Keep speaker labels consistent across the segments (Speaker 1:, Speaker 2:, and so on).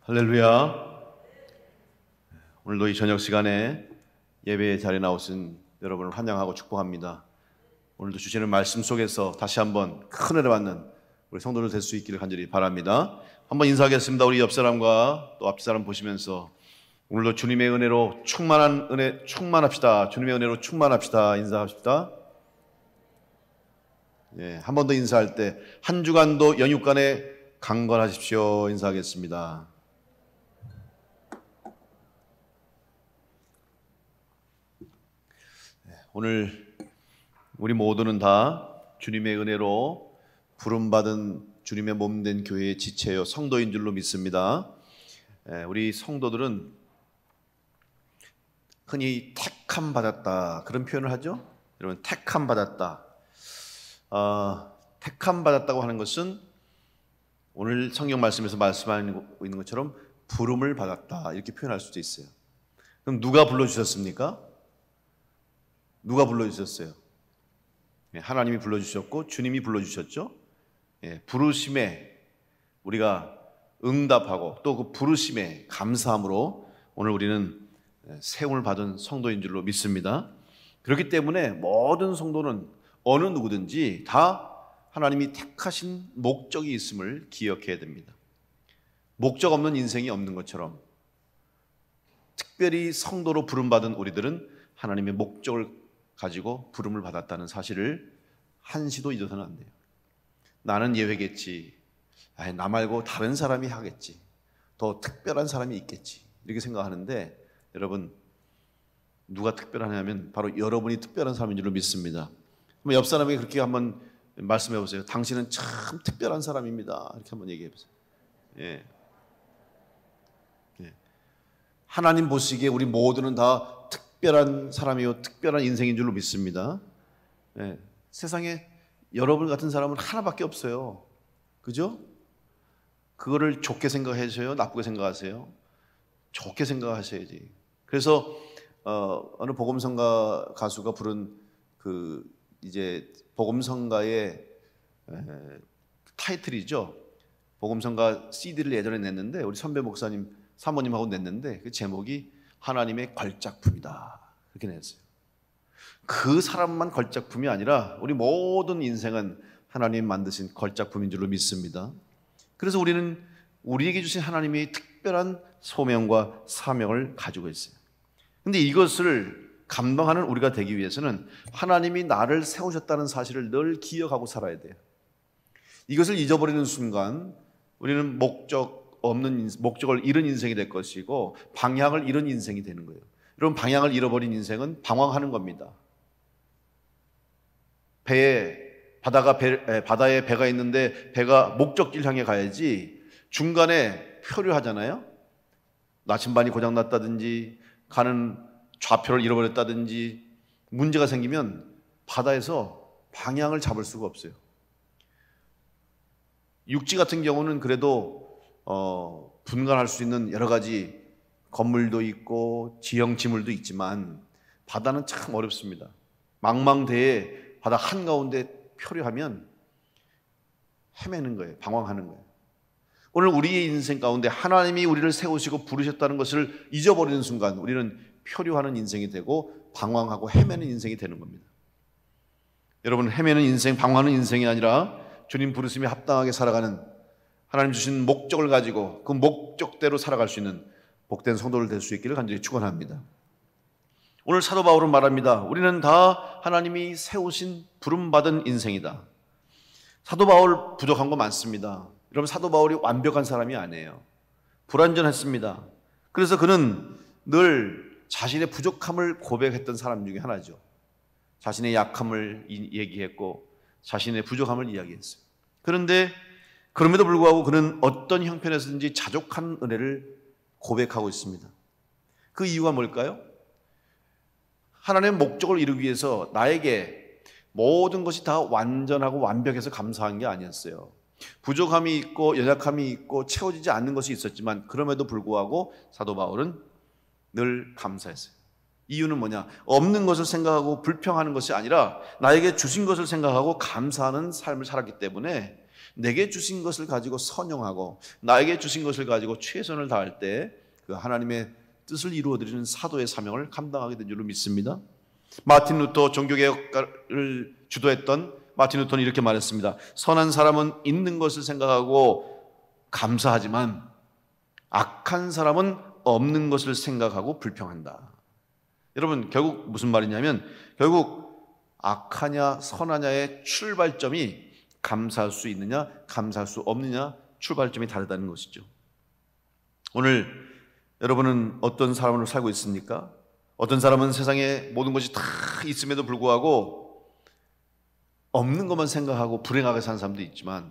Speaker 1: 할렐루야. 오늘도 이 저녁 시간에 예배의 자리에 나오신 여러분을 환영하고 축복합니다. 오늘도 주시는 말씀 속에서 다시 한번 큰 은혜 받는 우리 성도들 될 수 있기를 간절히 바랍니다. 한번 인사하겠습니다. 우리 옆 사람과 또 앞 사람 보시면서 오늘도 주님의 은혜로 충만합시다. 주님의 은혜로 충만합시다. 인사합시다. 한 번 더 인사할 때 한 주간도 영육간에 강건하십시오. 인사하겠습니다. 오늘 우리 모두는 다 주님의 은혜로 부름받은 주님의 몸된 교회의 지체요 성도인 줄로 믿습니다. 우리 성도들은 흔히 택함 받았다 그런 표현을 하죠. 여러분, 택함 받았다. 택함 받았다고 하는 것은 오늘 성경 말씀에서 말씀하고 있는 것처럼 부름을 받았다 이렇게 표현할 수도 있어요. 그럼 누가 불러주셨습니까? 누가 불러주셨어요? 하나님이 불러주셨고 주님이 불러주셨죠. 부르심에 우리가 응답하고 또 그 부르심에 감사함으로 오늘 우리는 세움을 받은 성도인 줄로 믿습니다. 그렇기 때문에 모든 성도는 어느 누구든지 다 하나님이 택하신 목적이 있음을 기억해야 됩니다. 목적 없는 인생이 없는 것처럼 특별히 성도로 부름받은 우리들은 하나님의 목적을 가지고 부름을 받았다는 사실을 한시도 잊어서는 안 돼요. 나는 예외겠지. 나 말고 다른 사람이 하겠지. 더 특별한 사람이 있겠지. 이렇게 생각하는데 여러분, 누가 특별하냐면 바로 여러분이 특별한 사람인 줄로 믿습니다. 한번 옆 사람에게 그렇게 한번 말씀해 보세요. 당신은 참 특별한 사람입니다. 이렇게 한번 얘기해 보세요. 하나님 보시기에 우리 모두는 다 특별한 사람이요 특별한 인생인 줄로 믿습니다. 세상에 여러분 같은 사람은 하나밖에 없어요. 그죠? 그거를 좋게 생각하세요? 나쁘게 생각하세요? 좋게 생각하셔야지. 그래서 어느 복음성가 가수가 부른 이제 복음성가의 타이틀이죠. 복음성가 CD를 예전에 냈는데 우리 선배 목사님 사모님하고 냈는데 그 제목이 하나님의 걸작품이다 그렇게 냈어요. 그 사람만 걸작품이 아니라 우리 모든 인생은 하나님 만드신 걸작품인 줄로 믿습니다. 그래서 우리는 우리에게 주신 하나님의 특별한 소명과 사명을 가지고 있어요. 그런데 이것을 감당하는 우리가 되기 위해서는 하나님이 나를 세우셨다는 사실을 늘 기억하고 살아야 돼요. 이것을 잊어버리는 순간 우리는 목적을 잃은 인생이 될 것이고 방향을 잃은 인생이 되는 거예요. 여러분, 방향을 잃어버린 인생은 방황하는 겁니다. 바다에 배가 있는데 배가 목적지를 향해 가야지 중간에 표류하잖아요. 나침반이 고장났다든지 가는 좌표를 잃어버렸다든지 문제가 생기면 바다에서 방향을 잡을 수가 없어요. 육지 같은 경우는 그래도 분간할 수 있는 여러 가지 건물도 있고 지형 지물도 있지만 바다는 참 어렵습니다. 망망대해 바다 한가운데 표류하면 헤매는 거예요. 방황하는 거예요. 오늘 우리의 인생 가운데 하나님이 우리를 세우시고 부르셨다는 것을 잊어버리는 순간 우리는 표류하는 인생이 되고 방황하고 헤매는 인생이 되는 겁니다. 여러분, 헤매는 인생, 방황하는 인생이 아니라 주님 부르심에 합당하게 살아가는 하나님 주신 목적을 가지고 그 목적대로 살아갈 수 있는 복된 성도를 될 수 있기를 간절히 축원합니다. 오늘 사도 바울은 말합니다. 우리는 다 하나님이 세우신 부름받은 인생이다. 사도 바울 부족한 거 많습니다. 여러분, 사도 바울이 완벽한 사람이 아니에요. 불완전했습니다. 그래서 그는 늘 자신의 부족함을 고백했던 사람 중에 하나죠. 자신의 약함을 얘기했고 자신의 부족함을 이야기했어요. 그런데 그럼에도 불구하고 그는 어떤 형편에서든지 자족한 은혜를 고백하고 있습니다. 그 이유가 뭘까요? 하나님의 목적을 이루기 위해서 나에게 모든 것이 다 완전하고 완벽해서 감사한 게 아니었어요. 부족함이 있고 연약함이 있고 채워지지 않는 것이 있었지만 그럼에도 불구하고 사도 바울은 늘 감사했어요. 이유는 뭐냐? 없는 것을 생각하고 불평하는 것이 아니라 나에게 주신 것을 생각하고 감사하는 삶을 살았기 때문에 내게 주신 것을 가지고 선용하고 나에게 주신 것을 가지고 최선을 다할 때 그 하나님의 뜻을 이루어드리는 사도의 사명을 감당하게 된 줄로 믿습니다. 마틴 루터 종교개혁을 주도했던 마틴 루터는 이렇게 말했습니다. 선한 사람은 있는 것을 생각하고 감사하지만 악한 사람은 없는 것을 생각하고 불평한다. 여러분, 결국 무슨 말이냐면 결국 악하냐 선하냐의 출발점이 감사할 수 있느냐 감사할 수 없느냐 출발점이 다르다는 것이죠. 오늘 여러분은 어떤 사람으로 살고 있습니까? 어떤 사람은 세상에 모든 것이 다 있음에도 불구하고 없는 것만 생각하고 불행하게 사는 사람도 있지만,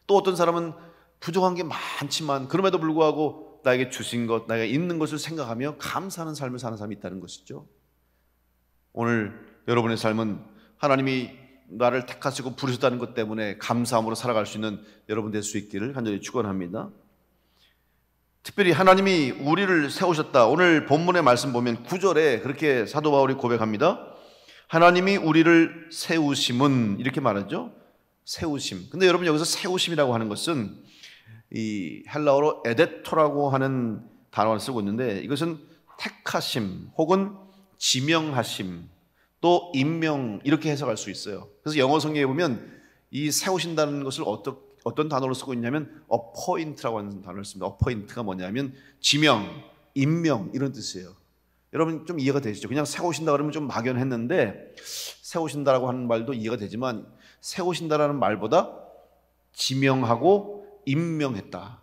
Speaker 1: 또 어떤 사람은 부족한 게 많지만 그럼에도 불구하고 나에게 주신 것, 나에게 있는 것을 생각하며 감사하는 삶을 사는 사람이 있다는 것이죠. 오늘 여러분의 삶은 하나님이 나를 택하시고 부르셨다는 것 때문에 감사함으로 살아갈 수 있는 여러분 될 수 있기를 간절히 축원합니다. 특별히 하나님이 우리를 세우셨다. 오늘 본문의 말씀 보면 9절에 그렇게 사도 바울이 고백합니다. 하나님이 우리를 세우심은, 이렇게 말하죠. 세우심. 근데 여러분, 여기서 세우심이라고 하는 것은 이 헬라어로 에데토라고 하는 단어를 쓰고 있는데, 이것은 택하심 혹은 지명하심 또 임명, 이렇게 해석할 수 있어요. 그래서 영어 성경에 보면 이 세우신다는 것을 어떤 단어로 쓰고 있냐면 appoint라고 하는 단어를 씁니다. appoint가 뭐냐면 지명, 임명, 이런 뜻이에요. 여러분 좀 이해가 되시죠? 그냥 세우신다 그러면 좀 막연했는데, 세우신다라고 하는 말도 이해가 되지만 세우신다라는 말보다 지명하고 임명했다.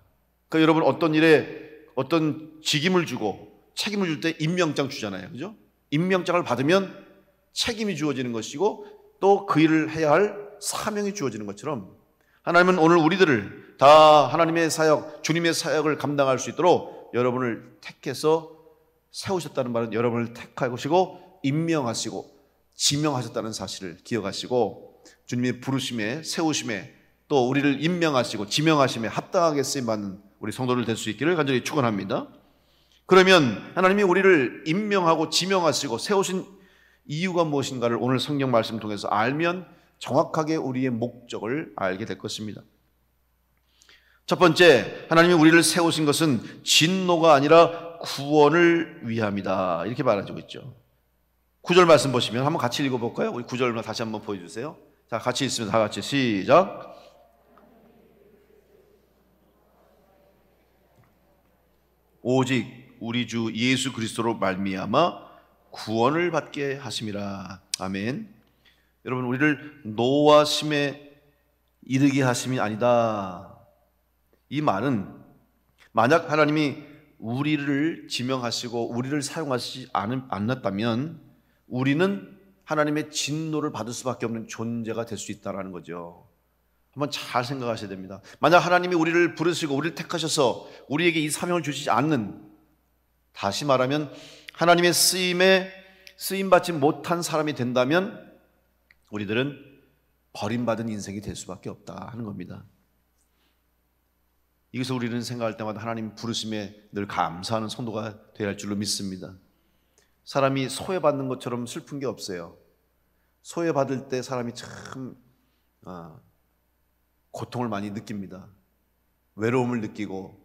Speaker 1: 그러니까 여러분 어떤 일에 어떤 직임을 주고 책임을 줄 때 임명장 주잖아요. 그죠? 임명장을 받으면 책임이 주어지는 것이고 또 그 일을 해야 할 사명이 주어지는 것처럼, 하나님은 오늘 우리들을 다 하나님의 사역, 주님의 사역을 감당할 수 있도록 여러분을 택해서 세우셨다는 말은 여러분을 택하시고 임명하시고 지명하셨다는 사실을 기억하시고, 주님의 부르심에, 세우심에, 또 우리를 임명하시고 지명하심에 합당하게 쓰임받는 우리 성도들 될 수 있기를 간절히 축원합니다. 그러면 하나님이 우리를 임명하고 지명하시고 세우신 이유가 무엇인가를 오늘 성경 말씀을 통해서 알면 정확하게 우리의 목적을 알게 될 것입니다. 첫 번째, 하나님이 우리를 세우신 것은 진노가 아니라 구원을 위함이다, 이렇게 말해주고 있죠. 9절 말씀 보시면 한번 같이 읽어볼까요? 우리 9절 다시 한번 보여주세요. 자, 같이 읽습니다. 다 같이 시작. 오직 우리 주 예수 그리스도로 말미암아 구원을 받게 하심이라. 아멘. 여러분, 우리를 노하심에 이르게 하심이 아니다. 이 말은 만약 하나님이 우리를 지명하시고 우리를 사용하시지 않았다면 우리는 하나님의 진노를 받을 수밖에 없는 존재가 될 수 있다는 거죠. 한번 잘 생각하셔야 됩니다. 만약 하나님이 우리를 부르시고 우리를 택하셔서 우리에게 이 사명을 주시지 않는, 다시 말하면 하나님의 쓰임에 쓰임받지 못한 사람이 된다면 우리들은 버림받은 인생이 될 수밖에 없다 하는 겁니다. 이것을 우리는 생각할 때마다 하나님 부르심에 늘 감사하는 성도가 되어야 할 줄로 믿습니다. 사람이 소외받는 것처럼 슬픈 게 없어요. 소외받을 때 사람이 참 고통을 많이 느낍니다. 외로움을 느끼고,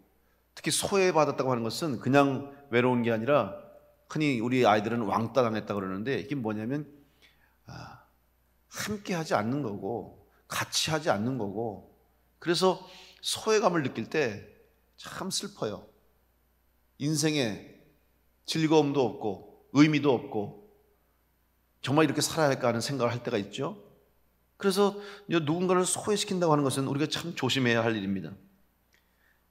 Speaker 1: 특히 소외받았다고 하는 것은 그냥 외로운 게 아니라 흔히 우리 아이들은 왕따 당했다 그러는데, 이게 뭐냐면 함께 하지 않는 거고 같이 하지 않는 거고, 그래서 소외감을 느낄 때 참 슬퍼요. 인생에 즐거움도 없고 의미도 없고 정말 이렇게 살아야 할까 하는 생각을 할 때가 있죠. 그래서 누군가를 소외시킨다고 하는 것은 우리가 참 조심해야 할 일입니다.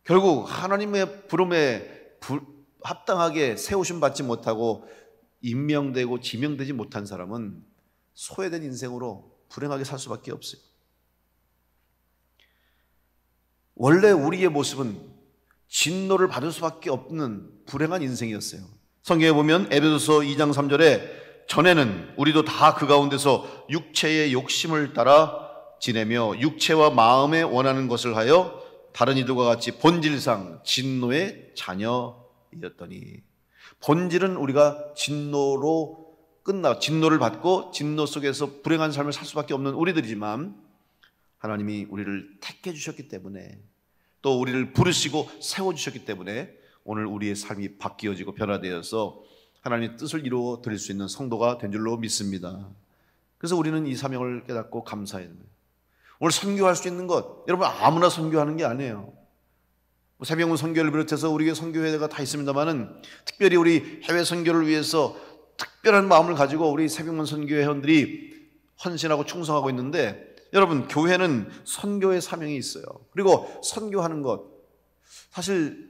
Speaker 1: 결국 하나님의 부름에 합당하게 세우심 받지 못하고 임명되고 지명되지 못한 사람은 소외된 인생으로 불행하게 살 수밖에 없어요. 원래 우리의 모습은 진노를 받을 수밖에 없는 불행한 인생이었어요. 성경에 보면 에베소서 2장 3절에 전에는 우리도 다 그 가운데서 육체의 욕심을 따라 지내며 육체와 마음에 원하는 것을 하여 다른 이들과 같이 본질상 진노의 자녀이었더니, 본질은 우리가 진노를 받고 진노 속에서 불행한 삶을 살 수밖에 없는 우리들이지만, 하나님이 우리를 택해 주셨기 때문에, 또 우리를 부르시고 세워주셨기 때문에 오늘 우리의 삶이 바뀌어지고 변화되어서 하나님의 뜻을 이루어 드릴 수 있는 성도가 된 줄로 믿습니다. 그래서 우리는 이 사명을 깨닫고 감사해야 됩니다. 오늘 선교할 수 있는 것, 여러분 아무나 선교하는 게 아니에요. 새벽문 선교를 비롯해서 우리에게 선교회가 다 있습니다만은, 특별히 우리 해외 선교를 위해서 특별한 마음을 가지고 우리 새벽문 선교회 회원들이 헌신하고 충성하고 있는데, 여러분 교회는 선교의 사명이 있어요. 그리고 선교하는 것, 사실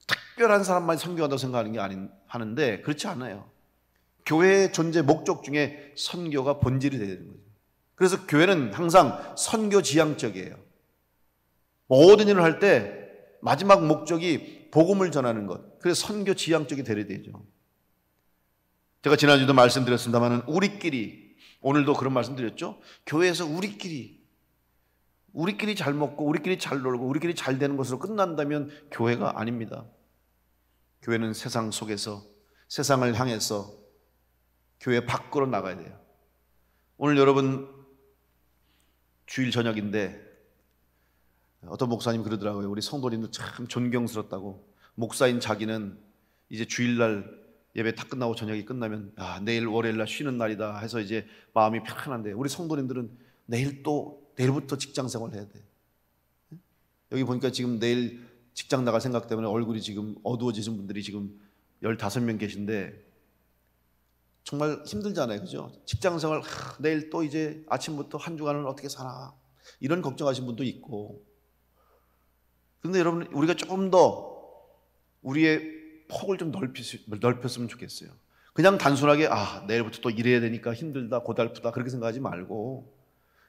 Speaker 1: 특별한 사람만 선교한다고 생각하는 게 하는데 그렇지 않아요. 교회의 존재 목적 중에 선교가 본질이 되는 거죠. 그래서 교회는 항상 선교 지향적이에요. 모든 일을 할 때 마지막 목적이 복음을 전하는 것, 그래서 선교 지향적이 되어야 되죠. 제가 지난주도 말씀드렸습니다만 우리끼리, 오늘도 그런 말씀 드렸죠. 교회에서 우리끼리 잘 먹고 우리끼리 잘 놀고 우리끼리 잘 되는 것으로 끝난다면 교회가 아닙니다. 교회는 세상 속에서, 세상을 향해서 교회 밖으로 나가야 돼요. 오늘 여러분 주일 저녁인데 어떤 목사님이 그러더라고요. 우리 성도님들 참 존경스럽다고. 목사인 자기는 이제 주일날 예배 다 끝나고 저녁이 끝나면 내일 월요일날 쉬는 날이다 해서 이제 마음이 편안한데, 우리 성도님들은 내일부터 직장 생활을 해야 돼. 여기 보니까 지금 내일 직장 나갈 생각 때문에 얼굴이 지금 어두워지신 분들이 지금 15명 계신데 정말 힘들잖아요, 그죠? 직장 생활, 내일 또 이제 아침부터 한 주간을 어떻게 사나, 이런 걱정하신 분도 있고. 그런데 여러분, 우리가 조금 더 우리의 폭을 좀 넓혔으면 좋겠어요. 그냥 단순하게 내일부터 또 일해야 되니까 힘들다, 고달프다, 그렇게 생각하지 말고,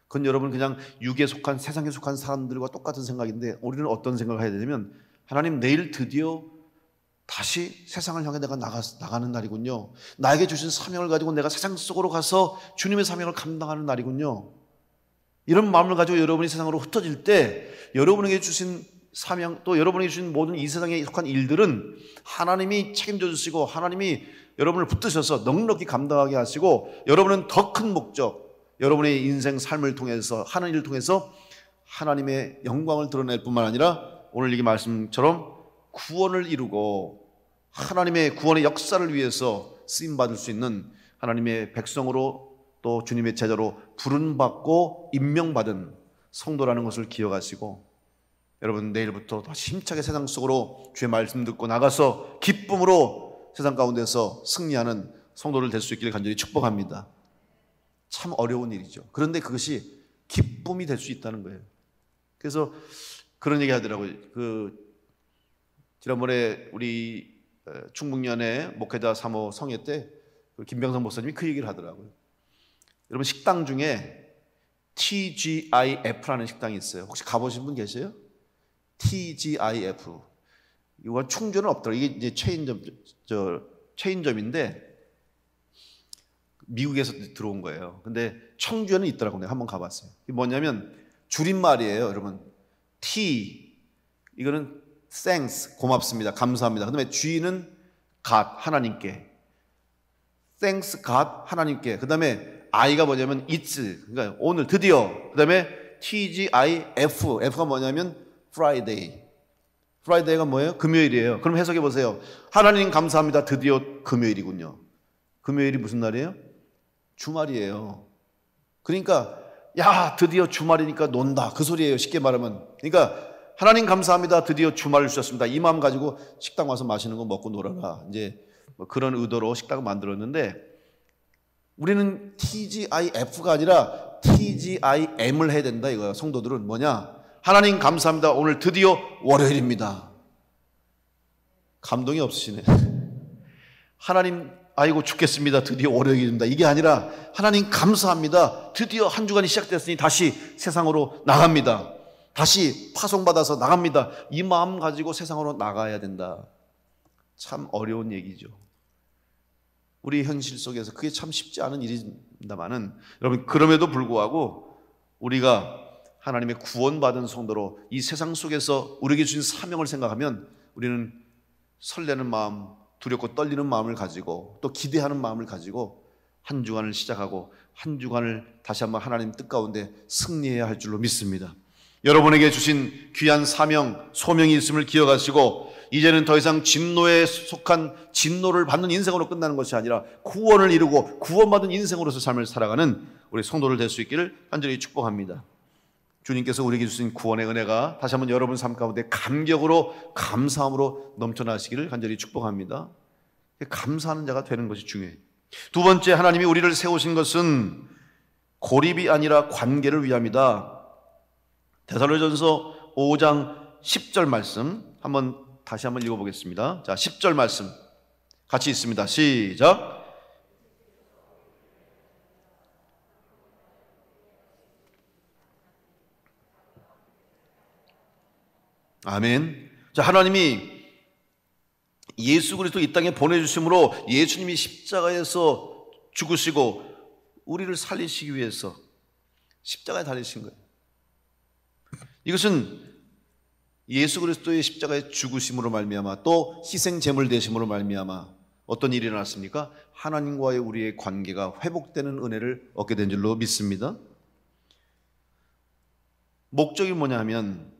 Speaker 1: 그건 여러분 그냥 육에 속한, 세상에 속한 사람들과 똑같은 생각인데, 우리는 어떤 생각을 해야 되냐면, 하나님 내일 드디어 다시 세상을 향해 내가 나가는 날이군요. 나에게 주신 사명을 가지고 내가 세상 속으로 가서 주님의 사명을 감당하는 날이군요. 이런 마음을 가지고 여러분이 세상으로 흩어질 때, 여러분에게 주신 사명, 또 여러분에게 주신 모든 이 세상에 속한 일들은 하나님이 책임져 주시고, 하나님이 여러분을 붙드셔서 넉넉히 감당하게 하시고, 여러분은 더 큰 목적, 여러분의 인생 삶을 통해서 하는 일을 통해서 하나님의 영광을 드러낼 뿐만 아니라 오늘 이 말씀처럼 구원을 이루고 하나님의 구원의 역사를 위해서 쓰임받을 수 있는 하나님의 백성으로, 또 주님의 제자로 부름받고 임명받은 성도라는 것을 기억하시고, 여러분 내일부터 더 힘차게 세상 속으로 주의 말씀 듣고 나가서 기쁨으로 세상 가운데서 승리하는 성도를 될 수 있기를 간절히 축복합니다. 참 어려운 일이죠. 그런데 그것이 기쁨이 될 수 있다는 거예요. 그래서 그런 얘기 하더라고요. 지난번에 우리 충북연의 목회자 3호 성회 때 김병선 목사님이 그 얘기를 하더라고요. 여러분 식당 중에 TGIF라는 식당이 있어요. 혹시 가보신 분 계세요? TGIF. 이건 충주는 없더라고요. 이게 이제 체인점인데 미국에서 들어온 거예요. 근데 청주에는 있더라고요. 내가 한번 가봤어요. 이게 뭐냐면 줄임말이에요, 여러분. T, 이거는 thanks, 고맙습니다, 감사합니다. 그 다음에 G는 God, 하나님께. thanks God, 하나님께. 그 다음에 I가 뭐냐면 it's, 그러니까 오늘, 드디어. 그 다음에 TGIF, F가 뭐냐면 Friday. Friday가 뭐예요? 금요일이에요. 그럼 해석해 보세요. 하나님 감사합니다, 드디어 금요일이군요. 금요일이 무슨 날이에요? 주말이에요. 그러니까 드디어 주말이니까 논다, 그 소리예요, 쉽게 말하면. 그러니까 하나님 감사합니다, 드디어 주말을 주셨습니다. 이 마음 가지고 식당 와서 맛있는 거 먹고 놀아라, 이제 그런 의도로 식당을 만들었는데, 우리는 TGIF가 아니라 TGIM을 해야 된다 이거예요. 성도들은 뭐냐? 하나님 감사합니다, 오늘 드디어 월요일입니다. 감동이 없으시네. 하나님 아이고 죽겠습니다, 드디어 월요일입니다, 이게 아니라 하나님 감사합니다, 드디어 한 주간이 시작됐으니 다시 세상으로 나갑니다, 다시 파송받아서 나갑니다, 이 마음 가지고 세상으로 나가야 된다. 참 어려운 얘기죠. 우리 현실 속에서 그게 참 쉽지 않은 일입니다만은, 여러분 그럼에도 불구하고 우리가 하나님의 구원받은 성도로 이 세상 속에서 우리에게 주신 사명을 생각하면 우리는 설레는 마음, 두렵고 떨리는 마음을 가지고, 또 기대하는 마음을 가지고 한 주간을 시작하고 한 주간을 다시 한번 하나님 뜻 가운데 승리해야 할 줄로 믿습니다. 여러분에게 주신 귀한 사명, 소명이 있음을 기억하시고 이제는 더 이상 진노에 속한 진노를 받는 인생으로 끝나는 것이 아니라 구원을 이루고 구원받은 인생으로서 삶을 살아가는 우리 성도를 될 수 있기를 간절히 축복합니다. 주님께서 우리에게 주신 구원의 은혜가 다시 한번 여러분 삶 가운데 감격으로 감사함으로 넘쳐나시기를 간절히 축복합니다. 감사하는 자가 되는 것이 중요해요. 두 번째, 하나님이 우리를 세우신 것은 고립이 아니라 관계를 위함이다. 데살로니가전서 5장 10절 말씀 다시 한번 읽어보겠습니다. 자, 10절 말씀 같이 읽습니다. 시작. 아멘. 자, 하나님이 예수 그리스도 이 땅에 보내주심으로 예수님이 십자가에서 죽으시고 우리를 살리시기 위해서 십자가에 달리신 거예요. 이것은 예수 그리스도의 십자가의 죽으심으로 말미암아 또 희생 제물 되심으로 말미암아 어떤 일이 일어났습니까? 하나님과의 우리의 관계가 회복되는 은혜를 얻게 된 줄로 믿습니다. 목적이 뭐냐 하면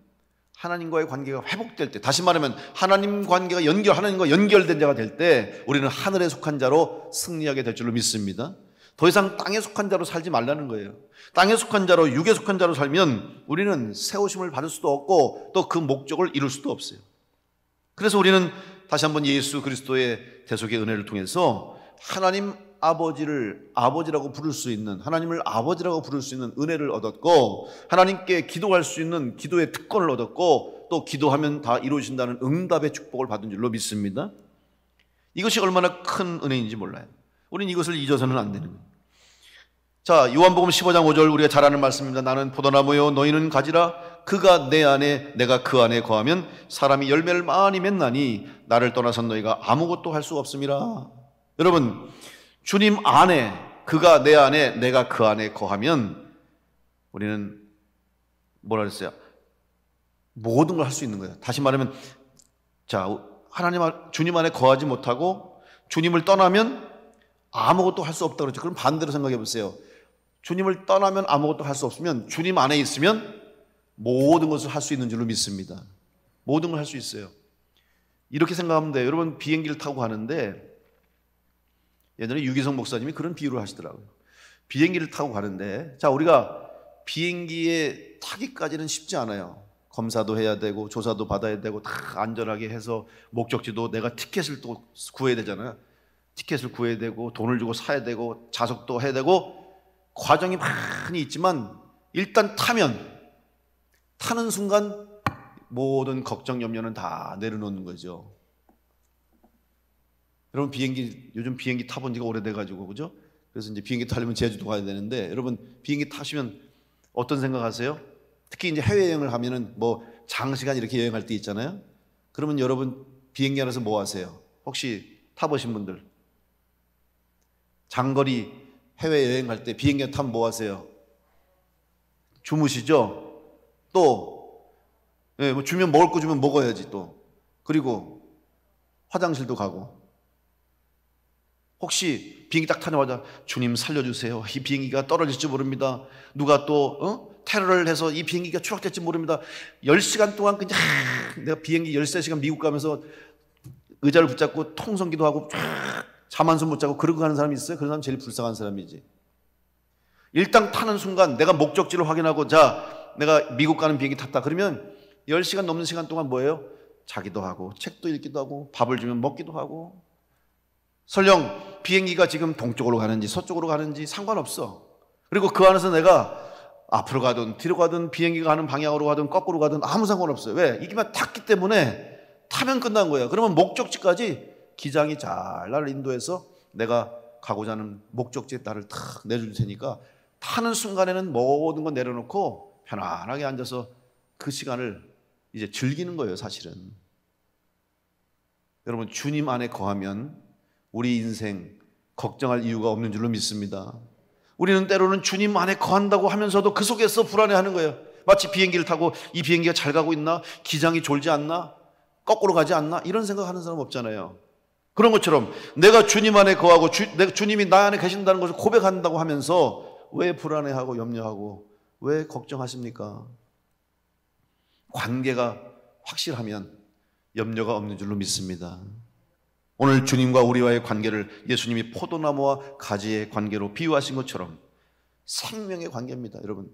Speaker 1: 하나님과의 관계가 회복될 때, 다시 말하면 하나님과 연결된 자가 될 때 우리는 하늘에 속한 자로 승리하게 될 줄로 믿습니다. 더 이상 땅에 속한 자로 살지 말라는 거예요. 땅에 속한 자로, 육에 속한 자로 살면 우리는 세우심을 받을 수도 없고 또 그 목적을 이룰 수도 없어요. 그래서 우리는 다시 한번 예수 그리스도의 대속의 은혜를 통해서 하나님 아버지를 아버지라고 부를 수 있는, 하나님을 아버지라고 부를 수 있는 은혜를 얻었고, 하나님께 기도할 수 있는 기도의 특권을 얻었고, 또 기도하면 다 이루어진다는 응답의 축복을 받은 줄로 믿습니다. 이것이 얼마나 큰 은혜인지 몰라요. 우리는 이것을 잊어서는 안 되는 거예요. 자, 요한복음 15장 5절 우리가 잘 아는 말씀입니다. 나는 포도나무요 너희는 가지라. 그가 내 안에 내가 그 안에 거하면 사람이 열매를 많이 맺나니 나를 떠나선 너희가 아무것도 할 수 없음이라. 여러분, 주님 안에, 그가 내 안에 내가 그 안에 거하면 우리는 뭐라 그랬어요? 모든 걸 할 수 있는 거예요. 다시 말하면, 자, 주님 안에 거하지 못하고 주님을 떠나면 아무것도 할 수 없다고 그러죠. 그럼 반대로 생각해 보세요. 주님을 떠나면 아무것도 할 수 없으면 주님 안에 있으면 모든 것을 할 수 있는 줄로 믿습니다. 모든 걸 할 수 있어요. 이렇게 생각하면 돼요. 여러분, 비행기를 타고 가는데 예전에 유기성 목사님이 그런 비유를 하시더라고요. 비행기를 타고 가는데, 자, 우리가 비행기에 타기까지는 쉽지 않아요. 검사도 해야 되고 조사도 받아야 되고 다 안전하게 해서 목적지도 내가 티켓을 또 구해야 되잖아요. 티켓을 구해야 되고 돈을 주고 사야 되고 좌석도 해야 되고 과정이 많이 있지만 일단 타는 순간 모든 걱정 염려는 다 내려놓는 거죠. 여러분, 요즘 비행기 타본 지가 오래돼가지고, 그죠? 그래서 이제 비행기 타려면 제주도 가야 되는데, 여러분, 비행기 타시면 어떤 생각하세요? 특히 이제 해외여행을 하면은 뭐 장시간 이렇게 여행할 때 있잖아요? 그러면 여러분, 비행기 안에서 뭐 하세요? 혹시 타보신 분들? 장거리 해외여행 때 비행기 타면 뭐 하세요? 주무시죠? 또, 뭐 주면 먹을 거 주면 먹어야지 또. 그리고 화장실도 가고. 혹시 비행기 딱 타자마자 주님 살려주세요. 이 비행기가 떨어질지 모릅니다. 누가 또 테러를 해서 이 비행기가 추락될지 모릅니다. 10시간 동안 그냥 내가 비행기 13시간 미국 가면서 의자를 붙잡고 통성기도 하고 잠 한숨 못 자고 그러고 가는 사람이 있어요? 그런 사람 제일 불쌍한 사람이지. 일단 타는 순간 내가 목적지를 확인하고, 자, 내가 미국 가는 비행기 탔다 그러면 10시간 넘는 시간 동안 뭐예요? 자기도 하고 책도 읽기도 하고 밥을 주면 먹기도 하고. 설령 비행기가 지금 동쪽으로 가는지 서쪽으로 가는지 상관없어. 그리고 그 안에서 내가 앞으로 가든 뒤로 가든 비행기가 가는 방향으로 가든 거꾸로 가든 아무 상관없어요. 왜? 이게만 탔기 때문에 타면 끝난 거예요. 그러면 목적지까지 기장이 잘 나를 인도해서 내가 가고자 하는 목적지에 나를 탁 내줄 테니까 타는 순간에는 모든 건 내려놓고 편안하게 앉아서 그 시간을 이제 즐기는 거예요, 사실은. 여러분, 주님 안에 거하면 우리 인생 걱정할 이유가 없는 줄로 믿습니다. 우리는 때로는 주님 안에 거한다고 하면서도 그 속에서 불안해하는 거예요. 마치 비행기를 타고 이 비행기가 잘 가고 있나? 기장이 졸지 않나? 거꾸로 가지 않나? 이런 생각하는 사람 없잖아요. 그런 것처럼 내가 주님 안에 거하고 주님이 나 안에 계신다는 것을 고백한다고 하면서 왜 불안해하고 염려하고 왜 걱정하십니까? 관계가 확실하면 염려가 없는 줄로 믿습니다. 오늘 주님과 우리와의 관계를 예수님이 포도나무와 가지의 관계로 비유하신 것처럼 생명의 관계입니다. 여러분,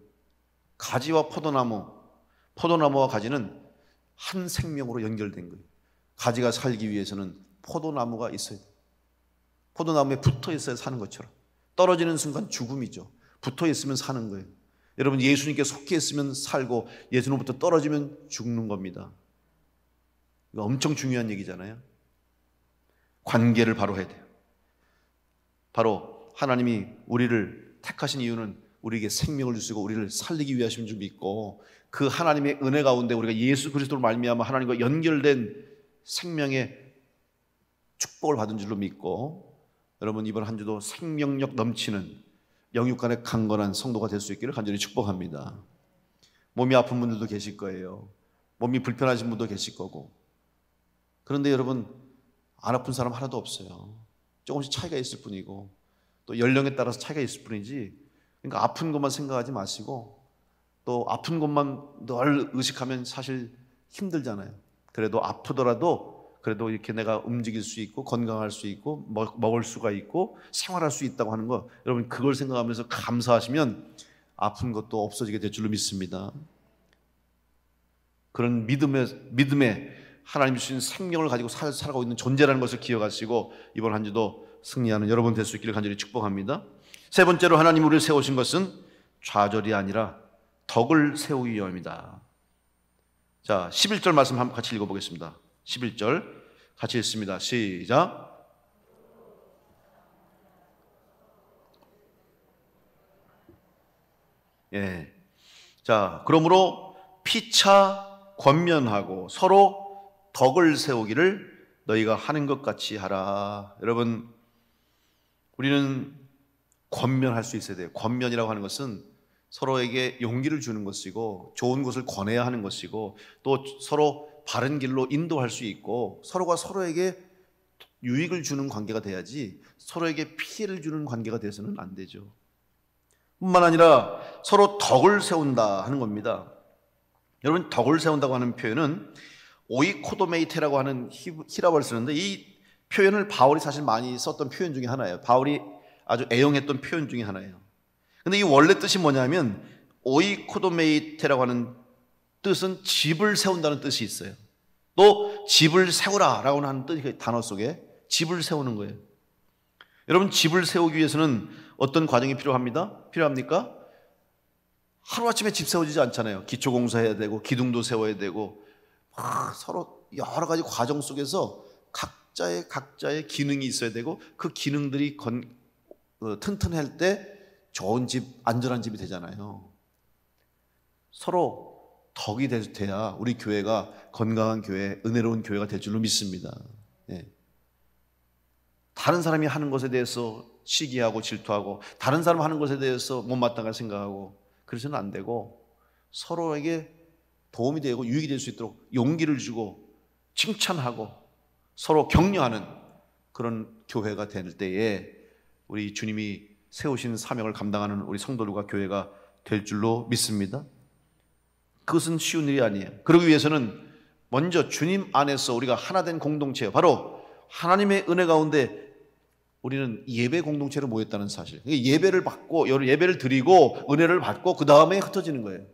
Speaker 1: 가지와 포도나무와 가지는 한 생명으로 연결된 거예요. 가지가 살기 위해서는 포도나무가 있어야 돼요. 포도나무에 붙어 있어야 사는 것처럼. 떨어지는 순간 죽음이죠. 붙어 있으면 사는 거예요. 여러분, 예수님께 속해 있으면 살고 예수님부터 떨어지면 죽는 겁니다. 이거 엄청 중요한 얘기잖아요. 관계를 바로 해야 돼요. 바로 하나님이 우리를 택하신 이유는 우리에게 생명을 주시고 우리를 살리기 위하신 줄 믿고, 그 하나님의 은혜 가운데 우리가 예수 그리스도로 말미암아 하나님과 연결된 생명의 축복을 받은 줄로 믿고, 여러분 이번 한 주도 생명력 넘치는 영육간의 강건한 성도가 될 수 있기를 간절히 축복합니다. 몸이 아픈 분들도 계실 거예요. 몸이 불편하신 분도 계실 거고. 그런데 여러분, 안 아픈 사람 하나도 없어요. 조금씩 차이가 있을 뿐이고, 또 연령에 따라서 차이가 있을 뿐이지, 그러니까 아픈 것만 생각하지 마시고, 또 아픈 것만 늘 의식하면 사실 힘들잖아요. 그래도 아프더라도 그래도 이렇게 내가 움직일 수 있고 건강할 수 있고 먹을 수가 있고 생활할 수 있다고 하는 거, 여러분 그걸 생각하면서 감사하시면 아픈 것도 없어지게 될 줄로 믿습니다. 그런 믿음에 하나님 주신 생명을 가지고 살아가고 있는 존재라는 것을 기억하시고 이번 한 주도 승리하는 여러분 될 수 있기를 간절히 축복합니다. 세 번째로 하나님 우리를 세우신 것은 좌절이 아니라 덕을 세우기 위함입니다. 자, 11절 말씀 한번 같이 읽어보겠습니다. 11절 같이 읽습니다. 시작. 예. 자, 그러므로 피차 권면하고 서로 덕을 세우기를 너희가 하는 것 같이 하라. 여러분, 우리는 권면할 수 있어야 돼요. 권면이라고 하는 것은 서로에게 용기를 주는 것이고 좋은 것을 권해야 하는 것이고 또 서로 바른 길로 인도할 수 있고 서로가 서로에게 유익을 주는 관계가 돼야지 서로에게 피해를 주는 관계가 돼서는 안 되죠. 뿐만 아니라 서로 덕을 세운다 하는 겁니다. 여러분, 덕을 세운다고 하는 표현은 오이코도메이테라고 하는 히라버를 쓰는데, 이 표현을 바울이 사실 많이 썼던 표현 중에 하나예요. 바울이 아주 애용했던 표현 중에 하나예요. 근데 이 원래 뜻이 뭐냐면 오이코도메이테라고 하는 뜻은 집을 세운다는 뜻이 있어요. 또 집을 세우라라고 하는 뜻이 단어 속에 집을 세우는 거예요. 여러분, 집을 세우기 위해서는 어떤 과정이 필요합니까? 하루아침에 집 세워지지 않잖아요. 기초공사해야 되고 기둥도 세워야 되고 서로 여러 가지 과정 속에서 각자의 기능이 있어야 되고 그 기능들이 튼튼할 때 좋은 집, 안전한 집이 되잖아요. 서로 덕이 돼야 우리 교회가 건강한 교회, 은혜로운 교회가 될 줄로 믿습니다. 예. 다른 사람이 하는 것에 대해서 시기하고 질투하고 다른 사람 하는 것에 대해서 못마땅하게 생각하고 그래서는 안 되고 서로에게 도움이 되고 유익이 될 수 있도록 용기를 주고 칭찬하고 서로 격려하는 그런 교회가 될 때에 우리 주님이 세우신 사명을 감당하는 우리 성도들과 교회가 될 줄로 믿습니다. 그것은 쉬운 일이 아니에요. 그러기 위해서는 먼저 주님 안에서 우리가 하나 된 공동체, 바로 하나님의 은혜 가운데 우리는 예배 공동체로 모였다는 사실. 예배를 받고 예배를 드리고 은혜를 받고 그 다음에 흩어지는 거예요.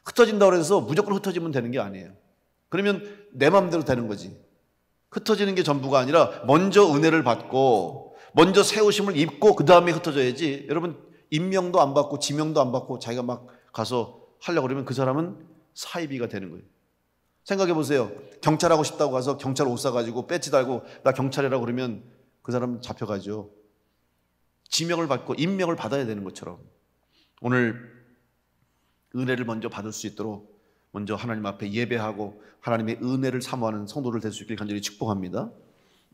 Speaker 1: 흩어진다고 해서 무조건 흩어지면 되는 게 아니에요. 그러면 내 마음대로 되는 거지. 흩어지는 게 전부가 아니라 먼저 은혜를 받고 먼저 세우심을 입고 그 다음에 흩어져야지. 여러분, 임명도 안 받고 지명도 안 받고 자기가 막 가서 하려고 그러면 그 사람은 사이비가 되는 거예요. 생각해 보세요. 경찰하고 싶다고 가서 경찰 옷 사가지고 배지 달고 나 경찰이라고 그러면 그 사람 잡혀가죠. 지명을 받고 임명을 받아야 되는 것처럼 오늘 은혜를 먼저 받을 수 있도록 먼저 하나님 앞에 예배하고 하나님의 은혜를 사모하는 성도들 될 수 있길 간절히 축복합니다.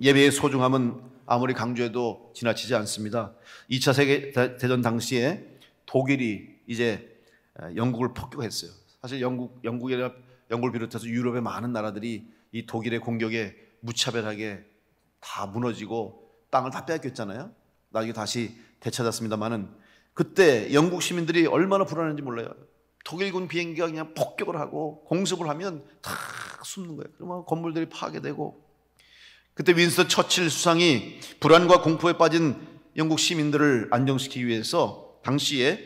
Speaker 1: 예배의 소중함은 아무리 강조해도 지나치지 않습니다. 2차 세계대전 당시에 독일이 이제 영국을 폭격했어요. 사실 영국을 비롯해서 유럽의 많은 나라들이 이 독일의 공격에 무차별하게 다 무너지고 땅을 다 빼앗겼잖아요. 나중에 다시 되찾았습니다만은 그때 영국 시민들이 얼마나 불안했는지 몰라요. 독일군 비행기가 그냥 폭격을 하고 공습을 하면 다 숨는 거예요. 그러면 건물들이 파괴되고, 그때 윈스턴 처칠 수상이 불안과 공포에 빠진 영국 시민들을 안정시키기 위해서 당시에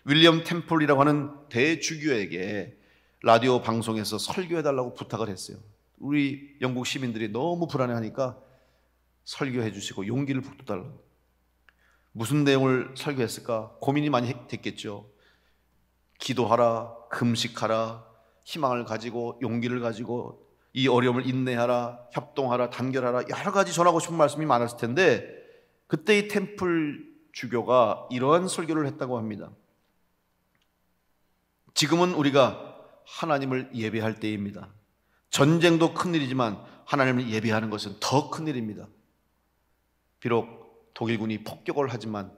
Speaker 1: 윌리엄 템플이라고 하는 대주교에게 라디오 방송에서 설교해달라고 부탁을 했어요. 우리 영국 시민들이 너무 불안해하니까 설교해 주시고 용기를 북돋달라고. 무슨 내용을 설교했을까 고민이 많이 됐겠죠. 기도하라, 금식하라, 희망을 가지고 용기를 가지고 이 어려움을 인내하라, 협동하라, 단결하라, 여러 가지 전하고 싶은 말씀이 많았을 텐데 그때 이 템플 주교가 이러한 설교를 했다고 합니다. 지금은 우리가 하나님을 예배할 때입니다. 전쟁도 큰일이지만 하나님을 예배하는 것은 더 큰일입니다. 비록 독일군이 폭격을 하지만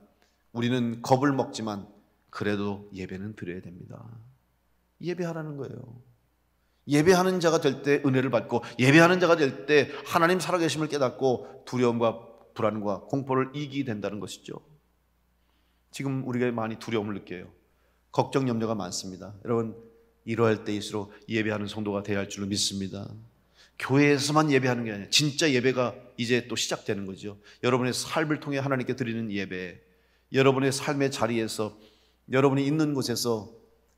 Speaker 1: 우리는 겁을 먹지만 그래도 예배는 드려야 됩니다. 예배하라는 거예요. 예배하는 자가 될 때 은혜를 받고, 예배하는 자가 될 때 하나님 살아계심을 깨닫고 두려움과 불안과 공포를 이기게 된다는 것이죠. 지금 우리가 많이 두려움을 느껴요. 걱정 염려가 많습니다. 여러분, 이러할 때일수록 예배하는 성도가 되어야 할 줄로 믿습니다. 교회에서만 예배하는 게 아니라 진짜 예배가 이제 또 시작되는 거죠. 여러분의 삶을 통해 하나님께 드리는 예배, 여러분의 삶의 자리에서, 여러분이 있는 곳에서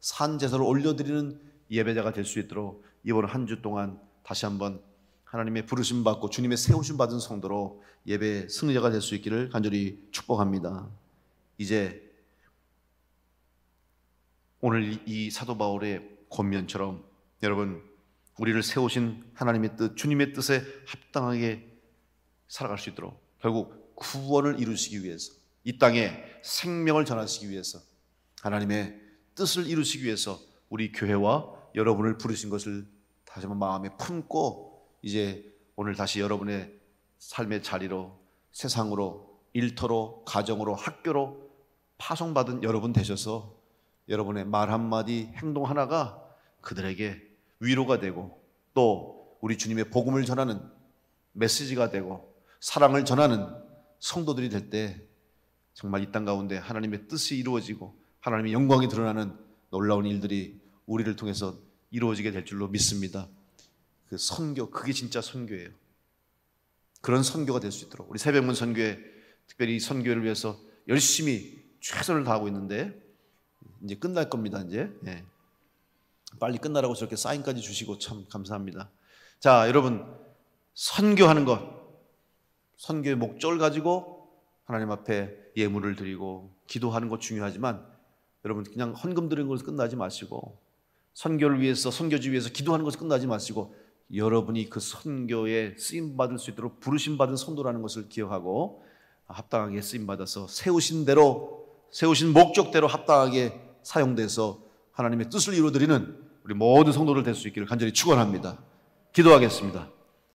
Speaker 1: 산제사를 올려드리는 예배자가 될 수 있도록 이번 한 주 동안 다시 한번 하나님의 부르심 받고 주님의 세우심 받은 성도로 예배 승리자가 될 수 있기를 간절히 축복합니다. 이제 오늘 이 사도 바울의 권면처럼 여러분, 우리를 세우신 하나님의 뜻, 주님의 뜻에 합당하게 살아갈 수 있도록 결국 구원을 이루시기 위해서, 이 땅에 생명을 전하시기 위해서, 하나님의 뜻을 이루시기 위해서 우리 교회와 여러분을 부르신 것을 다시 한번 마음에 품고 이제 오늘 다시 여러분의 삶의 자리로, 세상으로, 일터로, 가정으로, 학교로 파송받은 여러분 되셔서 여러분의 말 한마디, 행동 하나가 그들에게 위로가 되고 또 우리 주님의 복음을 전하는 메시지가 되고 사랑을 전하는 성도들이 될 때 정말 이 땅 가운데 하나님의 뜻이 이루어지고 하나님의 영광이 드러나는 놀라운 일들이 우리를 통해서 이루어지게 될 줄로 믿습니다. 그 선교, 그게 진짜 선교예요. 그런 선교가 될 수 있도록 우리 새벽문 선교회, 특별히 이 선교를 위해서 열심히 최선을 다하고 있는데 이제 끝날 겁니다. 이제 빨리 끝나라고 저렇게 사인까지 주시고 참 감사합니다. 자, 여러분, 선교하는 것, 선교의 목적을 가지고 하나님 앞에 예물을 드리고 기도하는 것 중요하지만 여러분, 그냥 헌금 드리는 것에서 끝나지 마시고, 선교를 위해서, 선교지 위해서 기도하는 것에서 끝나지 마시고, 여러분이 그 선교에 쓰임받을 수 있도록 부르심받은 성도라는 것을 기억하고 합당하게 쓰임받아서 세우신 대로, 세우신 목적대로 합당하게 사용돼서 하나님의 뜻을 이루어드리는 우리 모든 성도들 될 수 있기를 간절히 축원합니다. 기도하겠습니다.